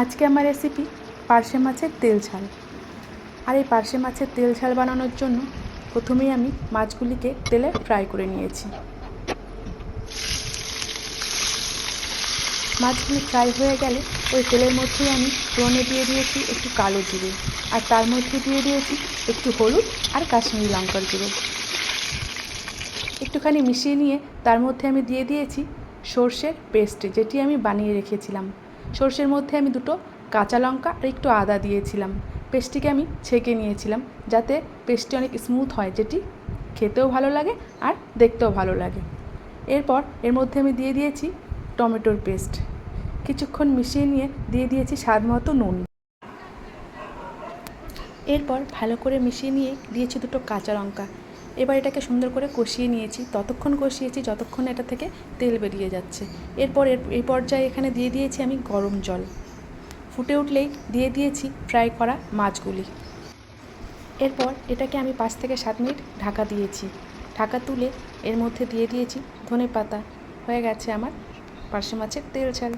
আজকে আমার রেসিপি পার্শে মাছের তেল ঝাল। আর এই পার্শে মাছের তেল ঝাল বানানোর জন্য প্রথমেই আমি মাছগুলিকে তেলে ফ্রাই করে নিয়েছি। মাছগুলি ফ্রাই হয়ে গেলে ওই তেলের মধ্যেই আমি ফোড়নে দিয়ে দিয়েছি একটু কালো জিরে, আর তার মধ্যে দিয়ে দিয়েছি একটু হলুদ আর কাশ্মীরি লঙ্কার গুঁড়ো। একটুখানি মিশিয়ে নিয়ে তার মধ্যে আমি দিয়ে দিয়েছি সর্ষের পেস্ট, যেটি আমি বানিয়ে রেখেছিলাম। সর্ষের মধ্যে আমি দুটো কাঁচা লঙ্কা আর একটু আদা দিয়েছিলাম। পেস্টটিকে আমি ছেঁকে নিয়েছিলাম যাতে পেস্টটি অনেক স্মুথ হয়, যেটি খেতেও ভালো লাগে আর দেখতেও ভালো লাগে। এরপর এর মধ্যে আমি দিয়ে দিয়েছি টমেটোর পেস্ট। কিছুক্ষণ মিশিয়ে নিয়ে দিয়ে দিয়েছি স্বাদ মতো নুন। এরপর ভালো করে মিশিয়ে নিয়ে দিয়েছি দুটো কাঁচা লঙ্কা। এবার এটাকে সুন্দর করে কষিয়ে নিয়েছি, ততক্ষণ কষিয়েছি যতক্ষণ এটা থেকে তেল বেরিয়ে যাচ্ছে। এরপর এই পর্যায়ে এখানে দিয়ে দিয়েছি আমি গরম জল। ফুটে উঠলেই দিয়ে দিয়েছি ফ্রাই করা মাছগুলি। এরপর এটাকে আমি 5 থেকে 7 মিনিট ঢাকা দিয়েছি। ঢাকা তুলে এর মধ্যে দিয়ে দিয়েছি ধনেপাতা। হয়ে গেছে আমার পার্শে মাছের তেল ঝাল।